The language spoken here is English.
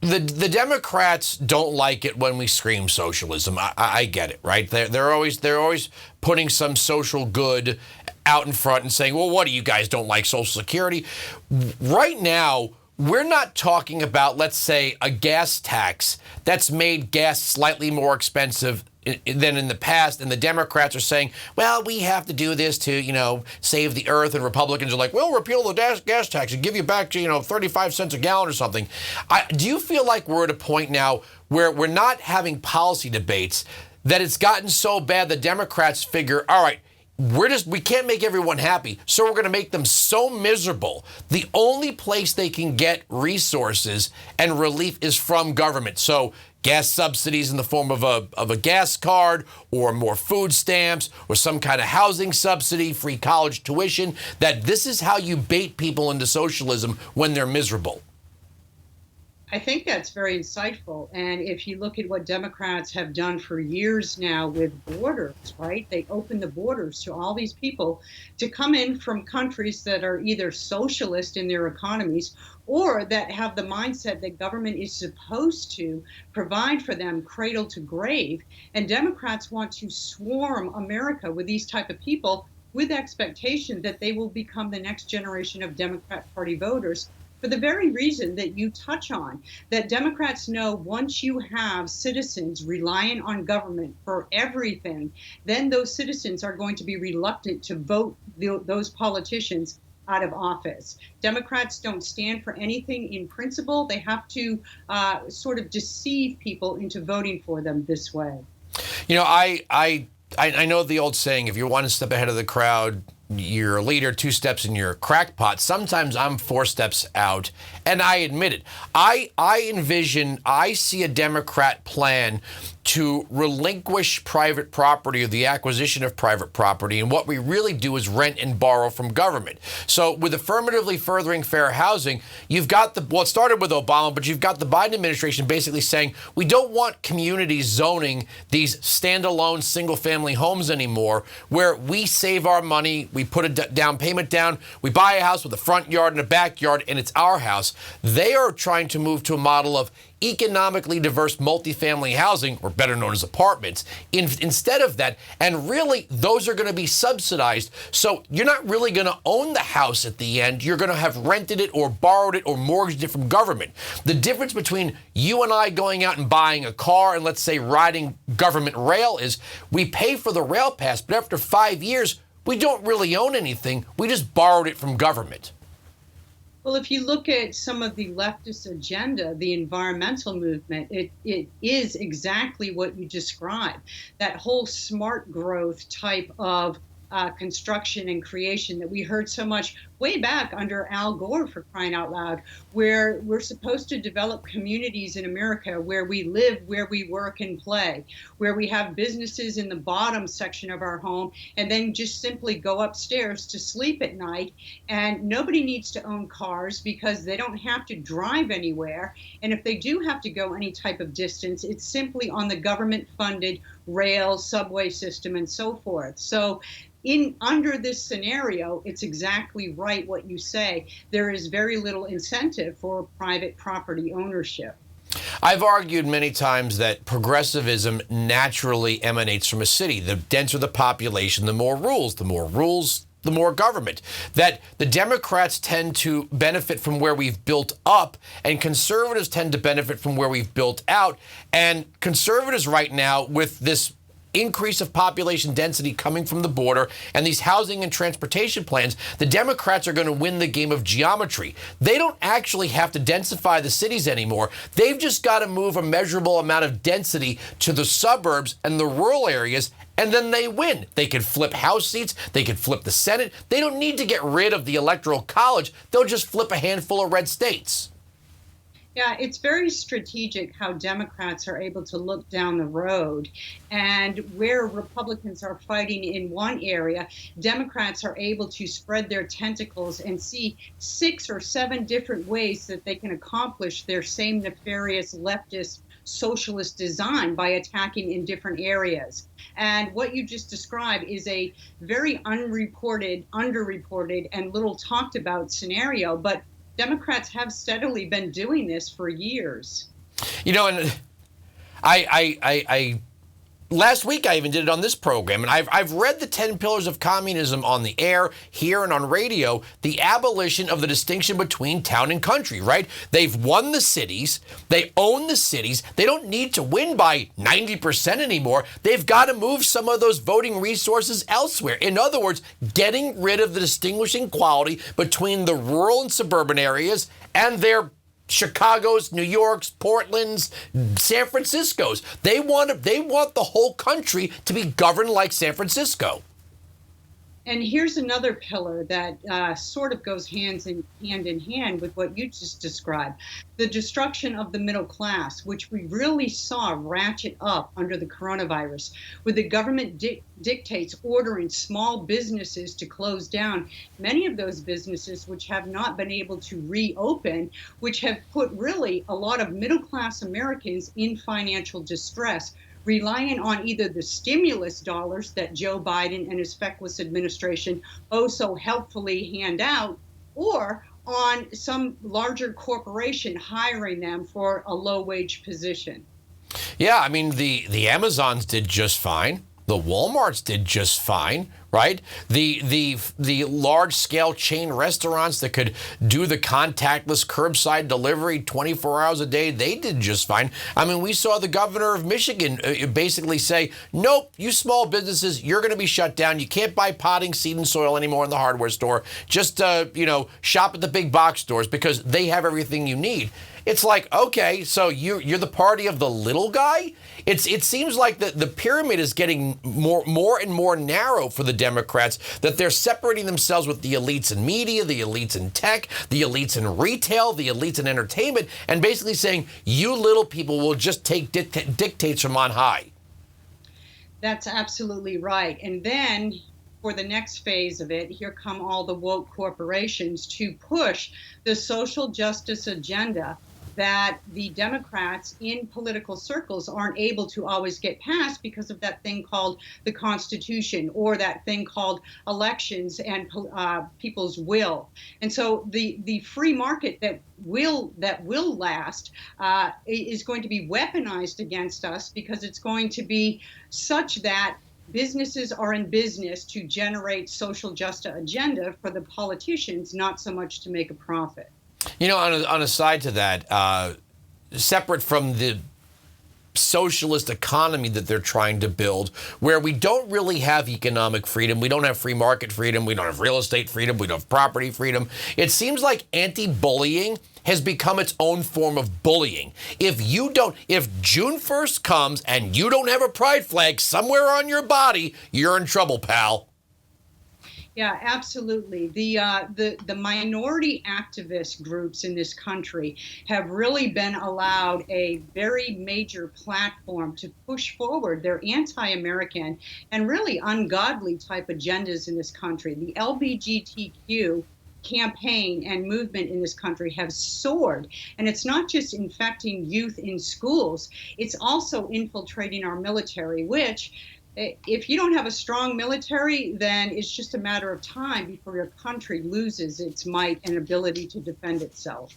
The Democrats don't like it when we scream socialism. I get it, right? They're always putting some social good out in front and saying, well, what do you guys don't like Social Security? Right now, we're not talking about, let's say, a gas tax that's made gas slightly more expensive than in the past, and the Democrats are saying, well, we have to do this to, save the earth, and Republicans are like, well, repeal the gas tax and give you back to, 35 cents a gallon or something. Do you feel like we're at a point now where we're not having policy debates, that it's gotten so bad the Democrats figure, all right, we can't make everyone happy, so we're going to make them so miserable. The only place they can get resources and relief is from government. So gas subsidies in the form of a gas card, or more food stamps, or some kind of housing subsidy, free college tuition, that this is how you bait people into socialism when they're miserable. I think that's very insightful. And if you look at what Democrats have done for years now with borders, right? They open the borders to all these people to come in from countries that are either socialist in their economies or that have the mindset that government is supposed to provide for them cradle to grave. And Democrats want to swarm America with these type of people with expectation that they will become the next generation of Democrat Party voters, for the very reason that you touch on, that Democrats know once you have citizens relying on government for everything, then those citizens are going to be reluctant to vote those politicians out of office. Democrats don't stand for anything in principle. They have to sort of deceive people into voting for them this way. I know the old saying, if you're one step ahead of the crowd, you're a leader, 2 steps and you're a crackpot. Sometimes I'm 4 steps out, and I admit it. I see a Democrat plan to relinquish private property, or the acquisition of private property, and what we really do is rent and borrow from government. So with affirmatively furthering fair housing, you've got it started with Obama, but you've got the Biden administration basically saying, we don't want communities zoning these standalone single-family homes anymore, where we save our money, we put a down payment down, we buy a house with a front yard and a backyard, and it's our house. They are trying to move to a model of economically diverse multifamily housing, or better known as apartments, instead of that. And really, those are going to be subsidized. So you're not really going to own the house at the end. You're going to have rented it or borrowed it or mortgaged it from government. The difference between you and I going out and buying a car and, let's say, riding government rail is we pay for the rail pass, but after 5 years, we don't really own anything. We just borrowed it from government. Well, if you look at some of the leftist agenda, the environmental movement, it is exactly what you described. That whole smart growth type of construction and creation that we heard so much way back under Al Gore, for crying out loud, where we're supposed to develop communities in America where we live, where we work and play, where we have businesses in the bottom section of our home, and then just simply go upstairs to sleep at night. And nobody needs to own cars because they don't have to drive anywhere. And if they do have to go any type of distance, it's simply on the government-funded rail, subway system, and so forth. So under this scenario, it's exactly right what you say. There is very little incentive for private property ownership. I've argued many times that progressivism naturally emanates from a city. The denser the population, the more rules, the more government. That the Democrats tend to benefit from where we've built up, and conservatives tend to benefit from where we've built out. And conservatives right now, with this increase of population density coming from the border and these housing and transportation plans, the Democrats are going to win the game of geometry. They don't actually have to densify the cities anymore. They've just got to move a measurable amount of density to the suburbs and the rural areas, and then they win. They can flip House seats. They can flip the Senate. They don't need to get rid of the Electoral College. They'll just flip a handful of red states. Yeah, it's very strategic how Democrats are able to look down the road, and where Republicans are fighting in one area, Democrats are able to spread their tentacles and see 6 or 7 different ways that they can accomplish their same nefarious leftist socialist design by attacking in different areas. And what you just described is a very unreported, underreported, and little talked about scenario, but Democrats have steadily been doing this for years. You know, and I last week I even did it on this program, and I've read the 10 Pillars of Communism on the air, here and on radio, the abolition of the distinction between town and country, right? They've won the cities, they own the cities, they don't need to win by 90% anymore. They've got to move some of those voting resources elsewhere. In other words, getting rid of the distinguishing quality between the rural and suburban areas and their Chicago's, New York's, Portland's, San Francisco's. They want the whole country to be governed like San Francisco. And here's another pillar that sort of goes hand in hand with what you just described: the destruction of the middle class, which we really saw ratchet up under the coronavirus, where the government dictates ordering small businesses to close down. Many of those businesses which have not been able to reopen, which have put really a lot of middle class Americans in financial distress, relying on either the stimulus dollars that Joe Biden and his feckless administration so helpfully hand out, or on some larger corporation hiring them for a low-wage position. Yeah, I mean, the Amazons did just fine. The Walmarts did just fine, right? The large-scale chain restaurants that could do the contactless curbside delivery 24 hours a day, they did just fine. I mean, we saw the governor of Michigan basically say, nope, you small businesses, you're going to be shut down. You can't buy potting seed and soil anymore in the hardware store. Just, shop at the big box stores because they have everything you need. It's like, okay, so you're the party of the little guy? It seems like the pyramid is getting more and more narrow for the Democrats, that they're separating themselves with the elites in media, the elites in tech, the elites in retail, the elites in entertainment, and basically saying, you little people will just take dictates from on high. That's absolutely right. And then for the next phase of it, here come all the woke corporations to push the social justice agenda that the Democrats in political circles aren't able to always get past because of that thing called the Constitution, or that thing called elections and people's will. And so the free market that will last is going to be weaponized against us, because it's going to be such that businesses are in business to generate social justice agenda for the politicians, not so much to make a profit. You know, on a side to that, separate from the socialist economy that they're trying to build, where we don't really have economic freedom, we don't have free market freedom, we don't have real estate freedom, we don't have property freedom, it seems like anti-bullying has become its own form of bullying. If June 1st comes and you don't have a pride flag somewhere on your body, you're in trouble, pal. Yeah, absolutely. The minority activist groups in this country have really been allowed a very major platform to push forward their anti-American and really ungodly type agendas in this country. The LGBTQ campaign and movement in this country have soared, and it's not just infecting youth in schools, it's also infiltrating our military, which, if you don't have a strong military, then it's just a matter of time before your country loses its might and ability to defend itself.